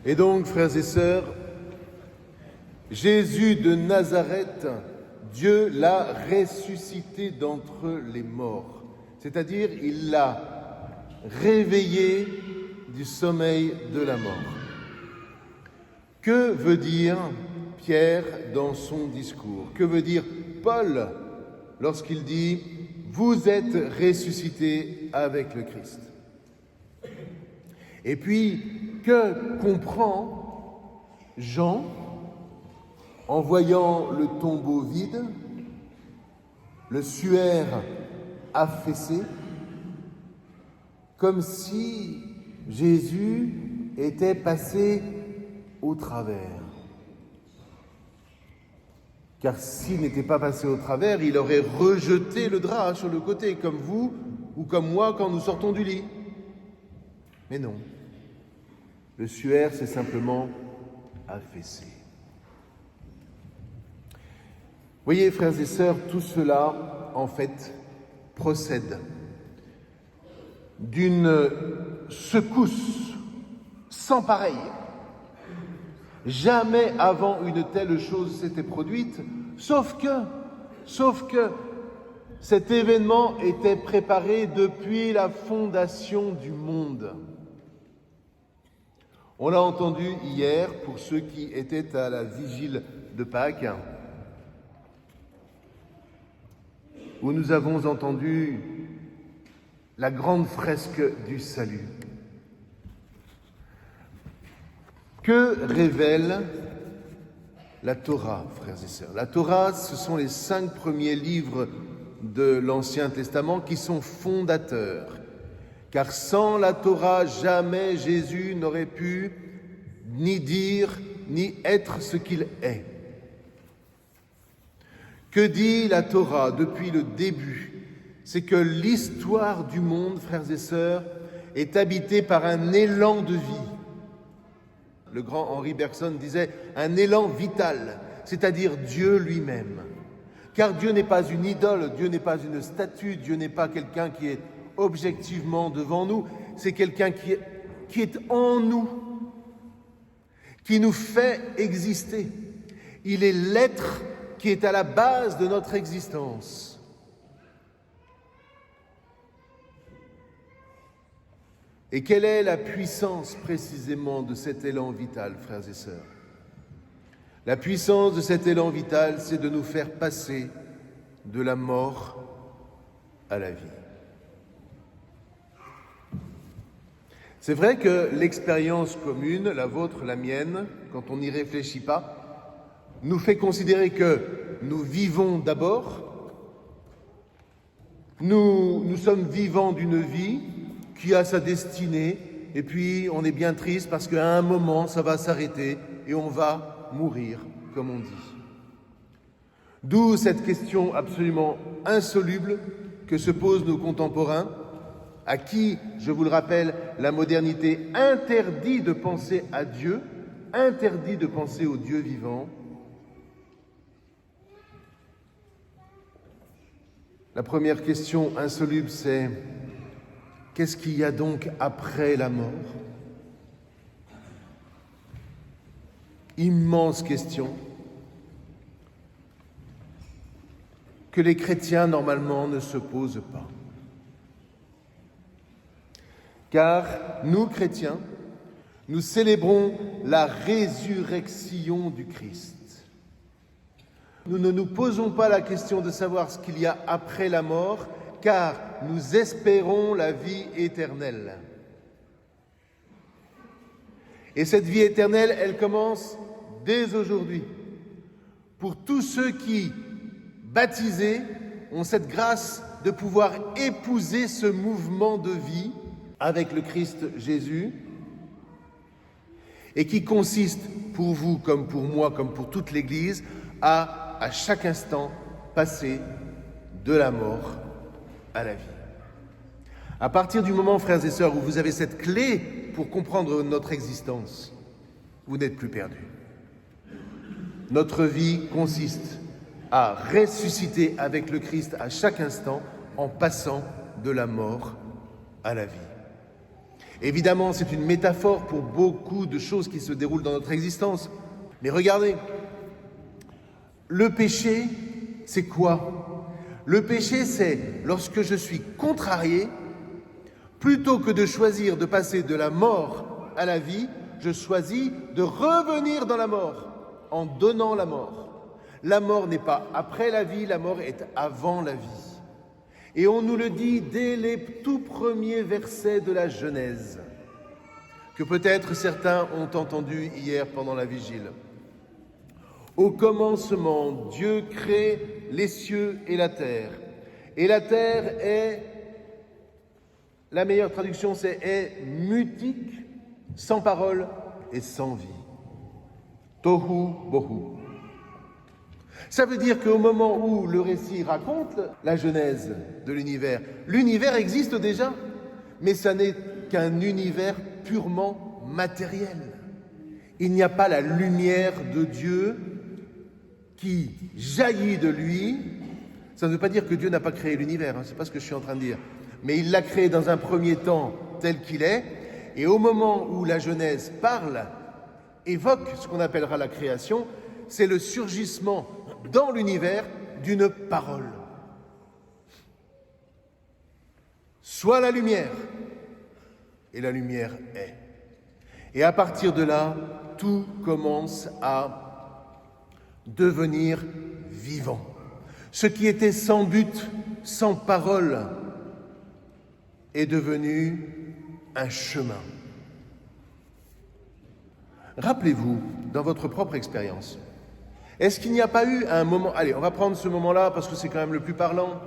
Et donc, frères et sœurs, Jésus de Nazareth, Dieu l'a ressuscité d'entre les morts. C'est-à-dire, il l'a réveillé du sommeil de la mort. Que veut dire Pierre dans son discours? Que veut dire Paul lorsqu'il dit « Vous êtes ressuscités avec le Christ ». Et puis, que comprend Jean en voyant le tombeau vide, le suaire affaissé, comme si Jésus était passé au travers? Car s'il n'était pas passé au travers, il aurait rejeté le drap sur le côté, comme vous ou comme moi quand nous sortons du lit. Mais non, le suaire s'est simplement affaissé. Voyez, frères et sœurs, tout cela, en fait, procède d'une secousse sans pareille. Jamais avant une telle chose s'était produite, sauf que cet événement était préparé depuis la fondation du monde. On l'a entendu hier pour ceux qui étaient à la vigile de Pâques, où nous avons entendu la grande fresque du salut. Que révèle la Torah, frères et sœurs? La Torah, ce sont les 5 premiers livres de l'Ancien Testament qui sont fondateurs. Car sans la Torah, jamais Jésus n'aurait pu ni dire, ni être ce qu'il est. Que dit la Torah depuis le début? C'est que l'histoire du monde, frères et sœurs, est habitée par un élan de vie. Le grand Henri Bergson disait un élan vital, c'est-à-dire Dieu lui-même. Car Dieu n'est pas une idole, Dieu n'est pas une statue, Dieu n'est pas quelqu'un qui est objectivement devant nous, c'est quelqu'un qui est en nous, qui nous fait exister. Il est l'être qui est à la base de notre existence. Et quelle est la puissance précisément de cet élan vital, frères et sœurs? La puissance de cet élan vital, c'est de nous faire passer de la mort à la vie. C'est vrai que l'expérience commune, la vôtre, la mienne, quand on n'y réfléchit pas, nous fait considérer que nous vivons d'abord, nous sommes vivants d'une vie qui a sa destinée, et puis on est bien triste parce qu'à un moment, ça va s'arrêter et on va mourir, comme on dit. D'où cette question absolument insoluble que se posent nos contemporains, à qui, je vous le rappelle, la modernité interdit de penser à Dieu, interdit de penser au Dieu vivant. La première question insoluble, c'est: qu'est-ce qu'il y a donc après la mort? Immense question que les chrétiens, normalement, ne se posent pas. Car nous, chrétiens, nous célébrons la résurrection du Christ. Nous ne nous posons pas la question de savoir ce qu'il y a après la mort, car nous espérons la vie éternelle. Et cette vie éternelle, elle commence dès aujourd'hui. Pour tous ceux qui, baptisés, ont cette grâce de pouvoir épouser ce mouvement de vie avec le Christ Jésus, et qui consiste, pour vous comme pour moi, comme pour toute l'Église, à chaque instant, passer de la mort à la vie. À partir du moment, frères et sœurs, où vous avez cette clé pour comprendre notre existence, vous n'êtes plus perdus. Notre vie consiste à ressusciter avec le Christ à chaque instant en passant de la mort à la vie. Évidemment, c'est une métaphore pour beaucoup de choses qui se déroulent dans notre existence. Mais regardez, le péché, c'est quoi? Le péché, c'est lorsque je suis contrarié, plutôt que de choisir de passer de la mort à la vie, je choisis de revenir dans la mort en donnant la mort. La mort n'est pas après la vie, la mort est avant la vie. Et on nous le dit dès les tout premiers versets de la Genèse, que peut-être certains ont entendu hier pendant la vigile. Au commencement, Dieu crée les cieux et la terre. Et la terre est, la meilleure traduction c'est est mutique, sans parole et sans vie. Tohu bohu. Ça veut dire qu'au moment où le récit raconte la genèse de l'univers, l'univers existe déjà, mais ça n'est qu'un univers purement matériel. Il n'y a pas la lumière de Dieu qui jaillit de lui. Ça ne veut pas dire que Dieu n'a pas créé l'univers, c'est pas ce que je suis en train de dire. Mais il l'a créé dans un premier temps tel qu'il est, et au moment où la Genèse parle, évoque ce qu'on appellera la création, c'est le surgissement dans l'univers d'une parole. Sois la lumière, et la lumière est. Et à partir de là, tout commence à devenir vivant. Ce qui était sans but, sans parole, est devenu un chemin. Rappelez-vous, dans votre propre expérience, est-ce qu'il n'y a pas eu un moment... Allez, on va prendre ce moment-là parce que c'est quand même le plus parlant.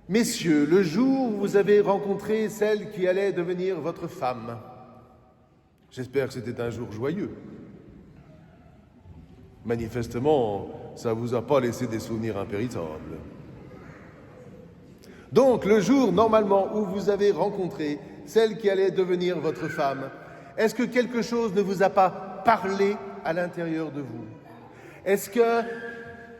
Messieurs, le jour où vous avez rencontré celle qui allait devenir votre femme, j'espère que c'était un jour joyeux. Manifestement, ça ne vous a pas laissé des souvenirs impérissables. Donc, le jour, normalement, où vous avez rencontré celle qui allait devenir votre femme, est-ce que quelque chose ne vous a pas parlé à l'intérieur de vous? Est-ce que,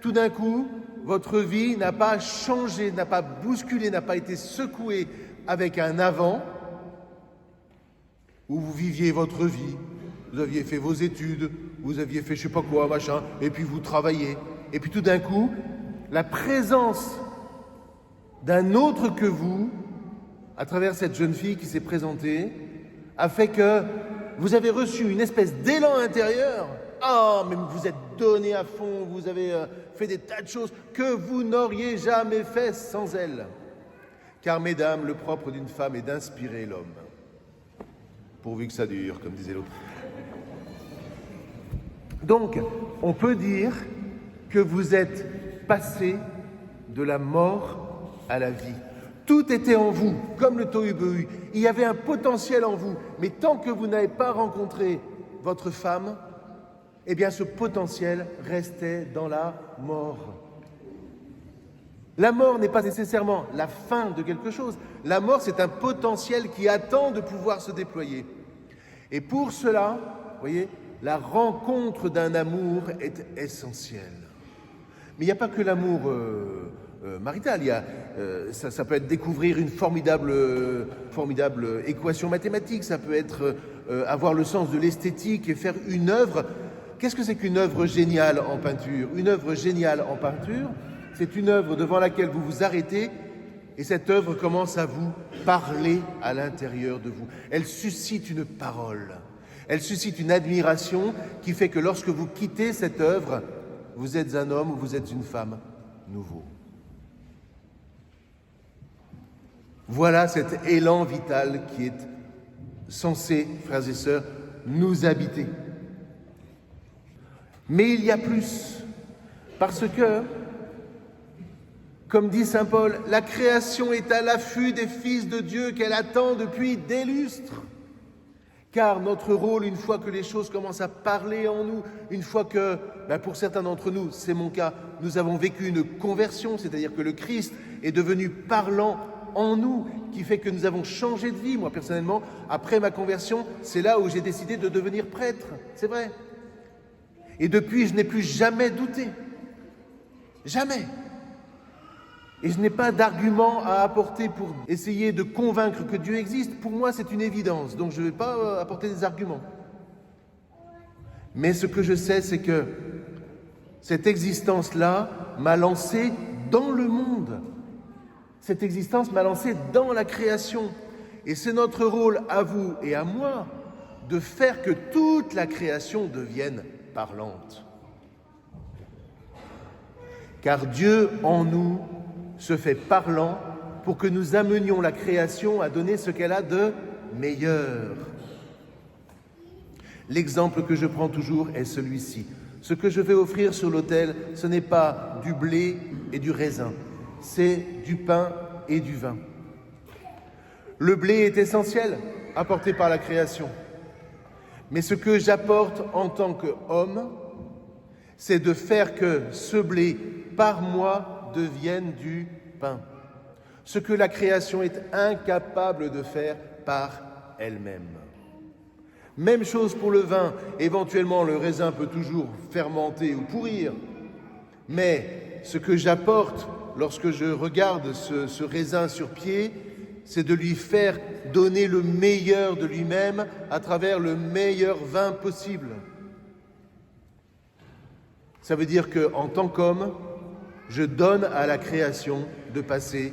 tout d'un coup, votre vie n'a pas changé, n'a pas bousculé, n'a pas été secouée avec un avant, où vous viviez votre vie, vous aviez fait vos études, vous aviez fait je sais pas quoi, machin, et puis vous travaillez. Et puis tout d'un coup, la présence d'un autre que vous, à travers cette jeune fille qui s'est présentée, a fait que vous avez reçu une espèce d'élan intérieur. Ah, mais vous êtes donné à fond, vous avez fait des tas de choses que vous n'auriez jamais fait sans elle. Car, mesdames, le propre d'une femme est d'inspirer l'homme. Pourvu que ça dure, comme disait l'autre. Donc, on peut dire que vous êtes passé de la mort à la vie. Tout était en vous, comme le tohu-bohu. Il y avait un potentiel en vous. Mais tant que vous n'avez pas rencontré votre femme, eh bien ce potentiel restait dans la mort. La mort n'est pas nécessairement la fin de quelque chose. La mort, c'est un potentiel qui attend de pouvoir se déployer. Et pour cela, vous voyez, la rencontre d'un amour est essentielle. Mais il n'y a pas que l'amour marital. Ça peut être découvrir une formidable équation mathématique. Ça peut être avoir le sens de l'esthétique et faire une œuvre. Qu'est-ce que c'est qu'une œuvre géniale en peinture? Une œuvre géniale en peinture, c'est une œuvre devant laquelle vous vous arrêtez et cette œuvre commence à vous parler à l'intérieur de vous. Elle suscite une parole. Elle suscite une admiration qui fait que lorsque vous quittez cette œuvre, vous êtes un homme ou vous êtes une femme nouveau. Voilà cet élan vital qui est censé, frères et sœurs, nous habiter. Mais il y a plus, parce que, comme dit saint Paul, la création est à l'affût des fils de Dieu qu'elle attend depuis des lustres. Car notre rôle, une fois que les choses commencent à parler en nous, une fois que, pour certains d'entre nous, c'est mon cas, nous avons vécu une conversion, c'est-à-dire que le Christ est devenu parlant en nous, qui fait que nous avons changé de vie. Moi, personnellement, après ma conversion, c'est là où j'ai décidé de devenir prêtre, c'est vrai. Et depuis, je n'ai plus jamais douté. Jamais. Et je n'ai pas d'argument à apporter pour essayer de convaincre que Dieu existe. Pour moi, c'est une évidence, donc je ne vais pas apporter des arguments. Mais ce que je sais, c'est que cette existence-là m'a lancé dans le monde. Cette existence m'a lancé dans la création. Et c'est notre rôle, à vous et à moi, de faire que toute la création devienne parlante. Car Dieu, en nous, se fait parlant pour que nous amenions la création à donner ce qu'elle a de meilleur. L'exemple que je prends toujours est celui-ci. Ce que je vais offrir sur l'autel, ce n'est pas du blé et du raisin, c'est du pain et du vin. Le blé est essentiel, apporté par la création. Mais ce que j'apporte en tant qu'homme, c'est de faire que ce blé, par moi, devienne du pain. Ce que la création est incapable de faire par elle-même. Même chose pour le vin. Éventuellement, le raisin peut toujours fermenter ou pourrir. Mais ce que j'apporte lorsque je regarde ce raisin sur pied, c'est de lui faire donner le meilleur de lui-même à travers le meilleur vin possible. Ça veut dire qu'en tant qu'homme, je donne à la création de passer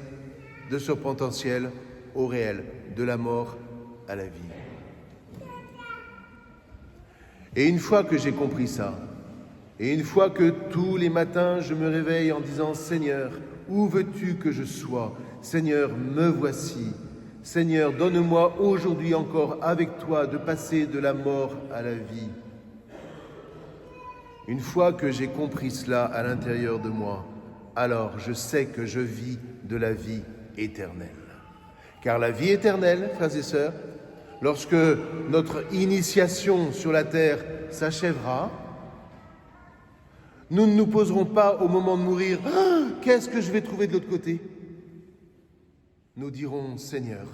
de ce potentiel au réel, de la mort à la vie. Et une fois que j'ai compris ça, et une fois que tous les matins je me réveille en disant « Seigneur, où veux-tu que je sois ? Seigneur, me voici. Seigneur, donne-moi aujourd'hui encore avec toi de passer de la mort à la vie. » Une fois que j'ai compris cela à l'intérieur de moi, alors je sais que je vis de la vie éternelle. Car la vie éternelle, frères et sœurs, lorsque notre initiation sur la terre s'achèvera, nous ne nous poserons pas au moment de mourir « Ah, qu'est-ce que je vais trouver de l'autre côté ?» Nous dirons « Seigneur,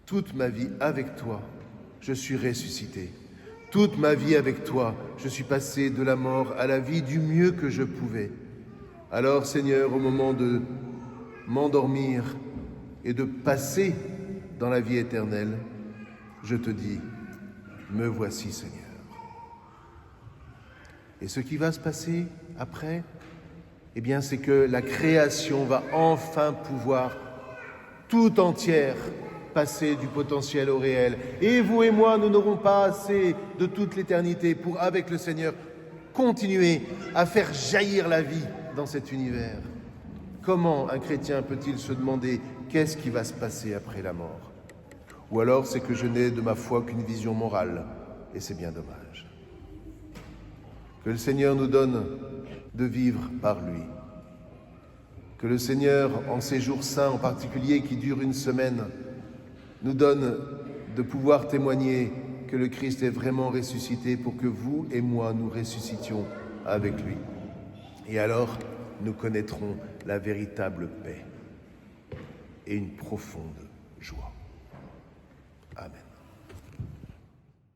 toute ma vie avec toi, je suis ressuscité. Toute ma vie avec toi, je suis passé de la mort à la vie du mieux que je pouvais. Alors, Seigneur, au moment de m'endormir et de passer dans la vie éternelle, je te dis, me voici, Seigneur. Et ce qui va se passer après, eh bien, c'est que la création va enfin pouvoir tout entière passer du potentiel au réel. Et vous et moi, nous n'aurons pas assez de toute l'éternité pour, avec le Seigneur, continuer à faire jaillir la vie dans cet univers. Comment un chrétien peut-il se demander qu'est-ce qui va se passer après la mort ? Ou alors c'est que je n'ai de ma foi qu'une vision morale, et c'est bien dommage. Que le Seigneur nous donne de vivre par lui. Que le Seigneur, en ces jours saints en particulier qui durent une semaine, nous donne de pouvoir témoigner que le Christ est vraiment ressuscité pour que vous et moi nous ressuscitions avec lui. Et alors, nous connaîtrons la véritable paix et une profonde joie. Amen.